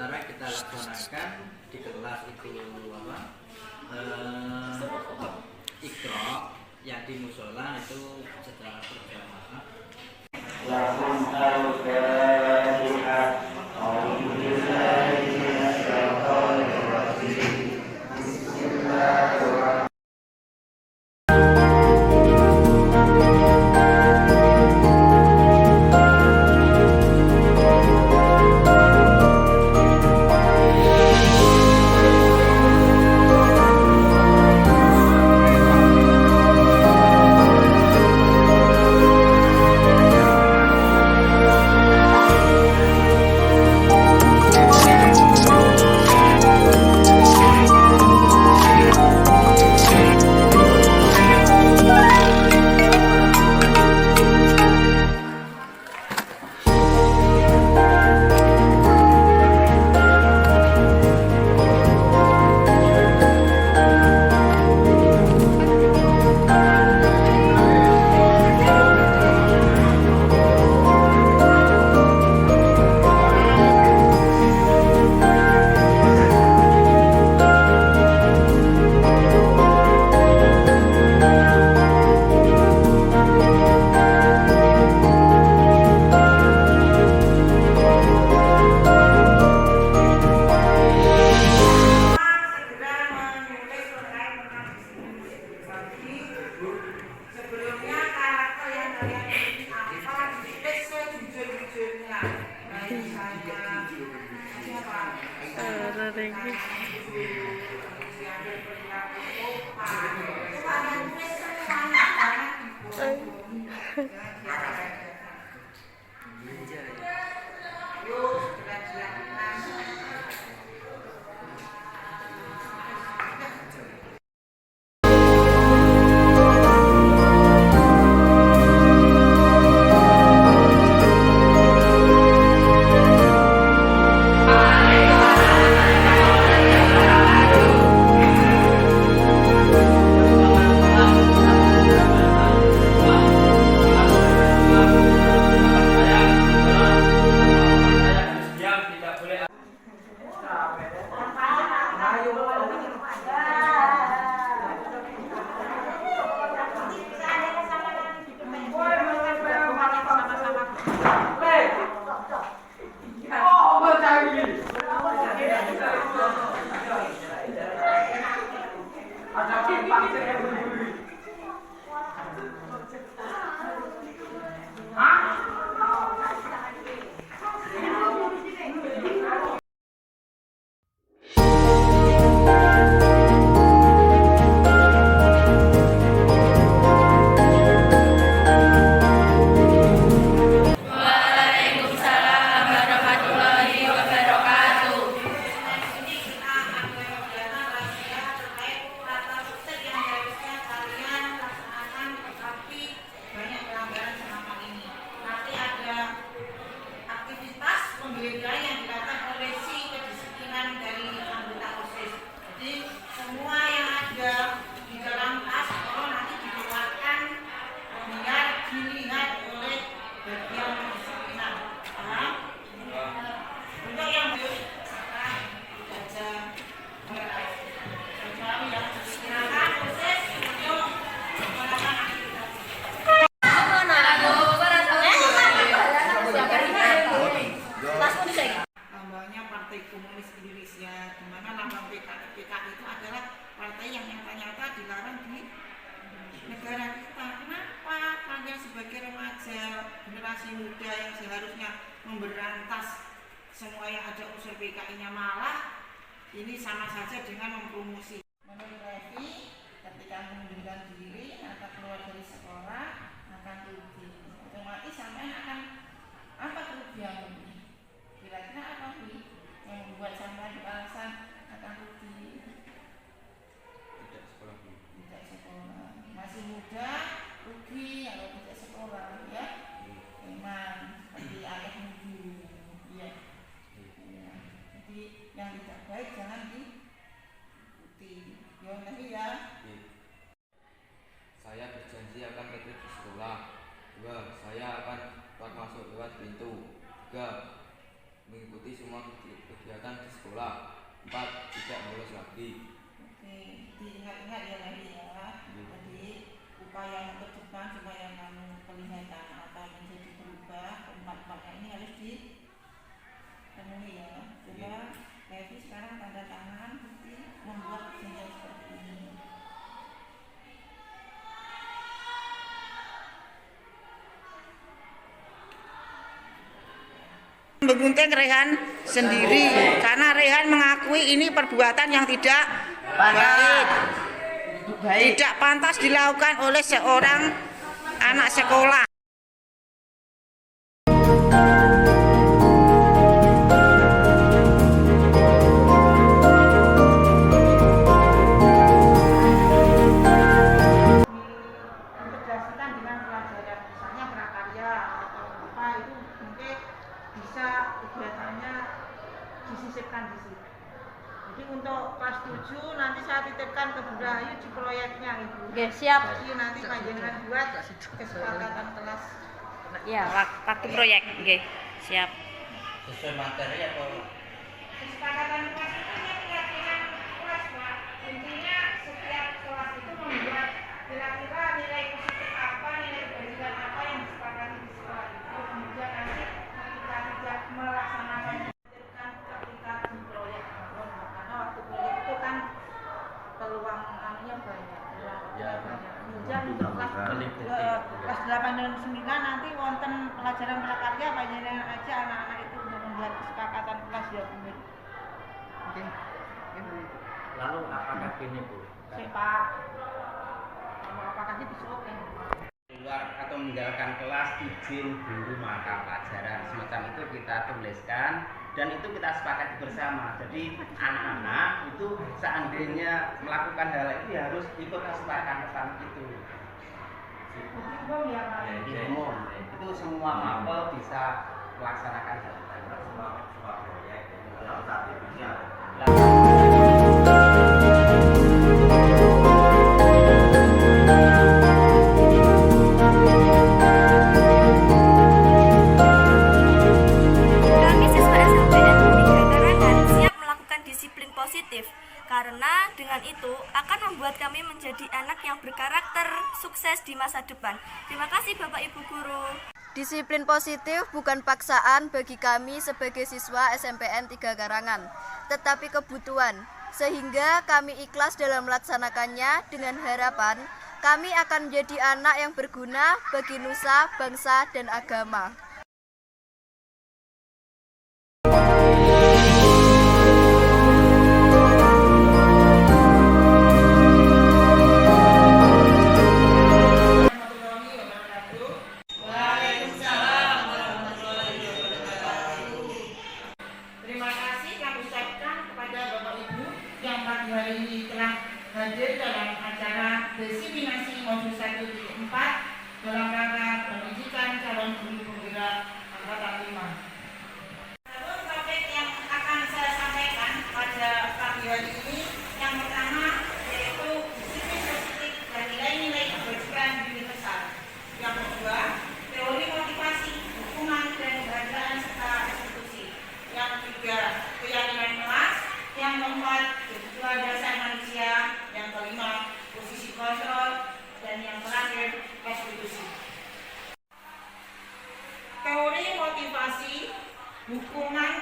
sementara kita laksanakan di kelas itu apa? Iqra yang di musola itu secara berjamaah. Lakum al-Fatihah. A'udzubillahi minasyaitonir rajim. Bismillahirrahmanirrahim. Sebelumnya karakter yang kalian pilih apa, ditulis sejujur-jujurnya. Misalnya siapa? Kemudian berperilaku sopan. Itu kalian tulis semuanya, jangan dibuang. Yuk, segera dilakukan. Berbeda yang dilakukan oleh si kedisiplinan dari anggota OSIS. Jadi semua yang ada di dalam kelas tolong nanti dikeluarkan biar dilihat oleh bagian kedisiplinan. Paham? Untuk yang baca kecuali yang silakan OSIS untuk melakukan aktivitas. Lambangnya Partai Komunis Indonesia, di mana lambang PKI itu adalah partai yang nyata-nyata dilarang di negara kita. Kenapa kalian sebagai remaja, generasi muda yang seharusnya memberantas semua yang ada unsur PKI-nya, malah ini sama saja dengan mempromosi. Menurut Levi, ketika mengundurkan diri atau keluar dari sekolah akan rugi. Otomatis sampai akan apa kerugian? Kira-kira apa sih yang membuat sampai alasan akan rugi? Tidak sekolah dulu. Tidak sekolah, masih muda, rugi kalau tidak sekolah, ya. Memang seperti ayahmu dulu, ya. Jadi yang tidak baik jangan diikuti. Ya, nanti ya. Saya berjanji akan tertib di sekolah. 2. Saya akan keluar masuk lewat pintu. 3. Mengikuti semua kegiatan upaya yang ke depan supaya kamu kelihatan atau menjadi berubah, empat-empatnya ini harus dipenuhi ya. Coba Levi sekarang tanda tangan bukti membuat perjanjian seperti ini. Menggunting Rehan sendiri karena Rehan mengakui ini perbuatan yang tidak baik, tidak pantas dilakukan oleh seorang anak sekolah. Integrasikan dengan pelajaran misalnya prakarya atau apa itu mungkin bisa kegiatannya disisipkan di situ. Jadi untuk kelas 7 nanti saya titipkan ke Bunda Ayu di proyeknya Ibu. Oke, siap. Jadi nanti panjenengan buat kesepakatan kelas. Ya, waktu proyek. Oke, siap. Sesuai materi atau Kesepakatan kelas itu keyakinan kelas Pak. Intinya setiap kelas itu membuat kira-kira nilai positif apa, nilai kebaikan apa yang disepakati di sekolah itu. Kemudian nanti ketika tidak melaksanakan ketika di proyek karena waktu proyek itu kan peluang anunya banyak. Kemudian untuk kelas 8 dan 9 nanti wonten pelajaran prakarya panjenengan aja anak-anak itu untuk membuat kesepakatan kelas ya Bu. Oke. lalu apakah gini Bu? Pak. Apakah itu oke? Keluar atau meninggalkan kelas izin guru mata pelajaran semacam itu kita tuliskan dan itu kita sepakati bersama. Jadi anak-anak itu seandainya melakukan hal itu ya harus ikut kesepakatan itu. Umum ya Pak. Jadi umum itu semua mapel bisa melaksanakan hal itu. Semua proyek yang saat ini ya. Kami siswa SMPN 3 Karangan siap melakukan disiplin positif karena dengan itu akan membuat kami menjadi anak yang berkarakter, sukses di masa depan. Terima kasih Bapak Ibu Guru. Disiplin positif bukan paksaan bagi kami sebagai siswa SMPN 3 Karangan, tetapi kebutuhan, sehingga kami ikhlas dalam melaksanakannya dengan harapan kami akan menjadi anak yang berguna bagi nusa, bangsa, dan agama. Terima kasih kami ucapkan kepada Bapak Ibu yang pagi hari ini telah hadir dalam acara diseminasi modul 1.4 dalam rangka pendidikan calon guru penggerak angkatan 5. Lalu topik yang akan saya sampaikan pada pagi hari ini yang pertama yaitu disiplin positif dan nilai-nilai kebajikan universal. Yang kedua, teori motivasi, hukuman dan keberadaan serta eksekusi. Yang ketiga, keyakinan kelas. Yang keempat, kebutuhan dasar manusia. Yang kelima, posisi kontrol. Dan yang terakhir, konstitusi. Teori motivasi, hukuman,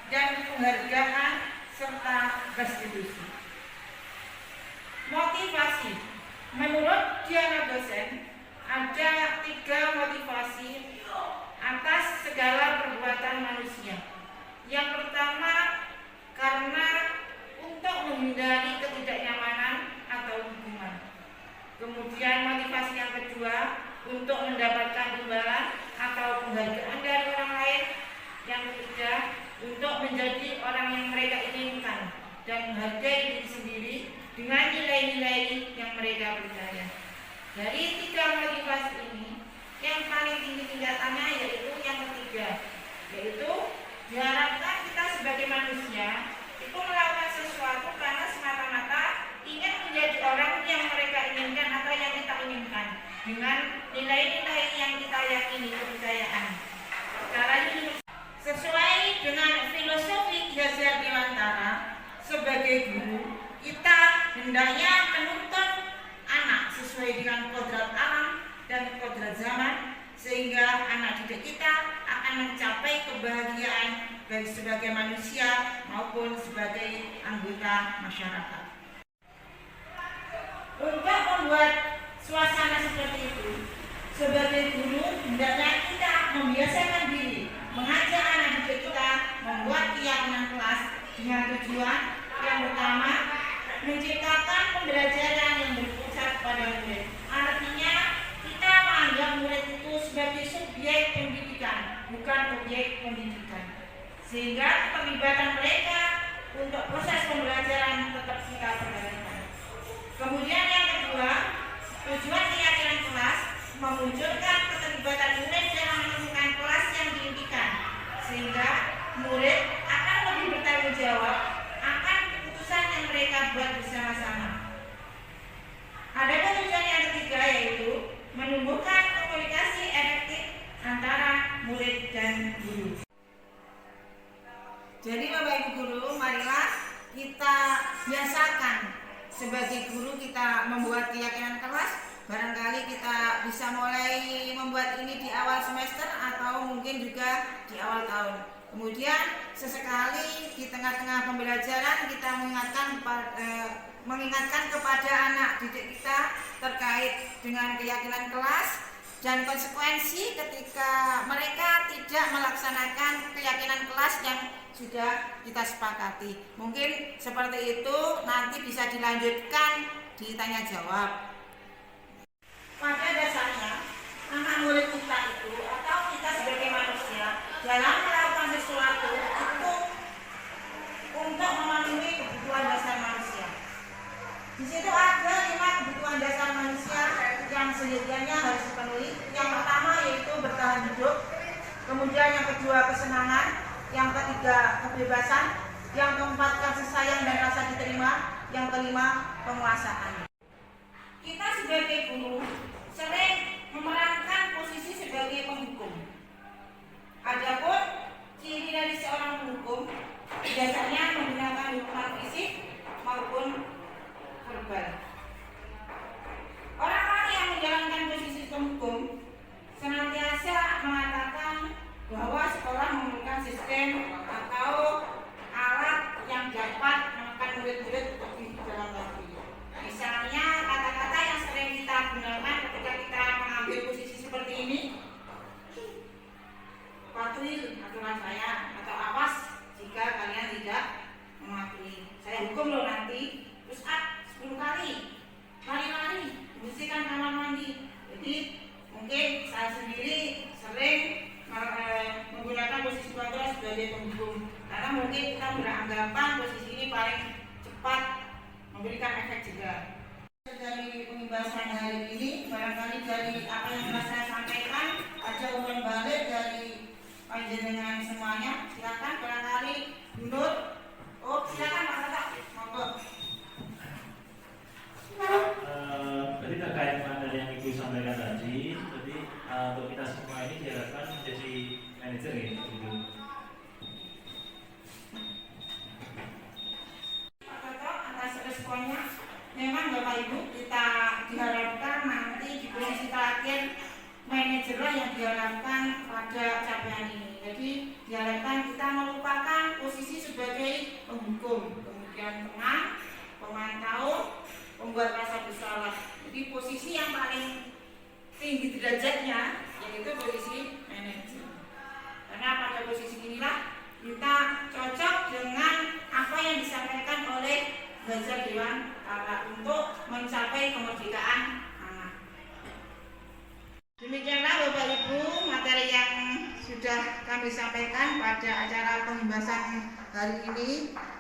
dan penghargaan serta restitusi. Motivasi. Menurut Diana dosen, ada 3 motivasi atas segala perbuatan manusia. Yang pertama, karena untuk menghindari ketidaknyamanan atau hukuman. Kemudian motivasi yang kedua, untuk mendapatkan imbalan atau penghargaan dari orang lain. Yang ketiga, untuk menjadi orang yang mereka inginkan dan menghargai diri sendiri dengan nilai-nilai yang mereka percaya. Dari 3 motivasi ini, yang paling tinggi tingkatannya yaitu yang ketiga, yaitu diharapkan kita sebagai manusia itu melakukan sesuatu karena semata-mata ingin menjadi orang yang mereka inginkan atau yang kita inginkan dengan nilai-nilai yang kita yakini, kepercayaan. Sekarang ini sesuai dengan filosofi Ki Hajar Dewantara sebagai guru, kita hendaknya menuntun anak sesuai dengan kodrat didik kita akan mencapai kebahagiaan baik sebagai manusia maupun sebagai anggota masyarakat. Untuk membuat suasana seperti itu, sebagai guru hendaknya kita membiasakan diri mengajak anak didik kita membuat keyakinan kelas dengan tujuan yang pertama menciptakan pembelajaran yang berpusat pada murid. Artinya kita menganggap murid itu sebagai subjek pendidikan, bukan objek pendidikan, sehingga keterlibatan mereka untuk proses pembelajaran tetap kita perhatikan. Kemudian yang kedua, tujuan keyakinan kelas memunculkan keterlibatan murid dalam menentukan kelas yang diimpikan, sehingga murid akan lebih bertanggung jawab akan keputusan yang mereka buat bersama-sama. Ada tujuan yang ketiga, yaitu menumbuhkan komunikasi efektif antara murid dan guru. Jadi Bapak Ibu guru, marilah kita biasakan sebagai guru kita membuat keyakinan kelas. Barangkali kita bisa mulai membuat ini di awal semester atau mungkin juga di awal tahun. Kemudian sesekali di tengah-tengah pembelajaran kita mengingatkan kepada anak didik kita terkait dengan keyakinan kelas dan konsekuensi ketika mereka tidak melaksanakan keyakinan kelas yang sudah kita sepakati. Mungkin seperti itu, nanti bisa dilanjutkan di tanya jawab. Pada dasarnya, anak murid kita itu atau kita sebagai manusia dalam melakukan sesuatu itu untuk memenuhi kebutuhan dasar manusia. Di situ ada 5 kebutuhan dasar manusia yang sehingganya harus dipenuhi. Yang pertama yaitu bertahan hidup, kemudian yang kedua kesenangan, yang ketiga kebebasan, yang keempat kasih sayang dan rasa diterima, yang kelima penguasaan. Kita sebagai guru sering memerankan posisi sebagai penghukum. Adapun ciri dari seorang penghukum biasanya menggunakan hukuman fisik maupun verbal. Orang-orang yang menjalankan posisi penghukum senantiasa mengatakan bahwa sekolah memerlukan sistem atau alat yang dapat menekan murid-murid lebih dalam lagi. Misalnya kata-kata yang sering kita gunakan ketika kita mengambil posisi seperti ini, patuhi aturan saya, atau awas jika kalian tidak mematuhi. Saya hukum loh nanti. Terus 10 kali, lari-lari, bersihkan kamar mandi. Jadi mungkin saya sendiri sering menggunakan posisi kontrol sebagai penghukum, karena mungkin kita beranggapan posisi ini paling cepat memberikan efek juga. Dari pembahasan hari ini, barangkali dari apa yang telah saya sampaikan ada umpan balik dari panjenengan semuanya. Silakan, barangkali Bu Nur. Oh, silakan Pak Tata. Monggo. Jadi terkait materi yang Ibu sampaikan tadi, jadi untuk kita semua ini diharapkan menjadi manajer ya, gitu. Pak Toto, atas responnya, memang Bapak Ibu kita diharapkan nanti di posisi terakhir manajerlah yang diharapkan pada capaian ini. Jadi diharapkan kita melupakan posisi sebagai penghukum, kemudian penang, pemantau, pembuat rasa bersalah. Jadi posisi yang paling tinggi derajatnya yaitu posisi manajer. Karena pada posisi inilah kita cocok dengan apa yang disampaikan oleh Belajar Dewan untuk mencapai kemerdekaan anak. Demikianlah Bapak Ibu materi yang sudah kami sampaikan pada acara pembahasan hari ini.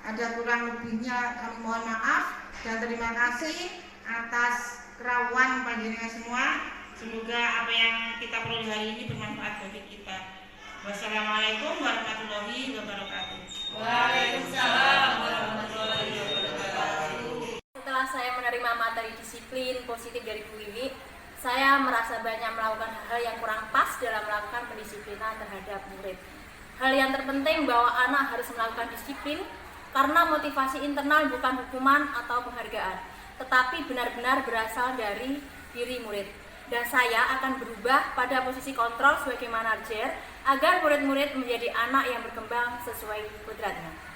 Ada kurang lebihnya kami mohon maaf dan terima kasih atas kerawan panjenengan semua. Semoga apa yang kita peroleh hari ini bermanfaat bagi kita. Wassalamualaikum warahmatullahi wabarakatuh. Waalaikumsalam warahmatullahi wabarakatuh. Setelah saya menerima materi disiplin positif dari Bu Wiwi, saya merasa banyak melakukan hal yang kurang pas dalam melakukan pendisiplinan terhadap murid. Hal yang terpenting bahwa anak harus melakukan disiplin karena motivasi internal bukan hukuman atau penghargaan, tetapi benar-benar berasal dari diri murid. dan saya akan berubah pada posisi kontrol sebagai manajer agar murid-murid menjadi anak yang berkembang sesuai kodratnya.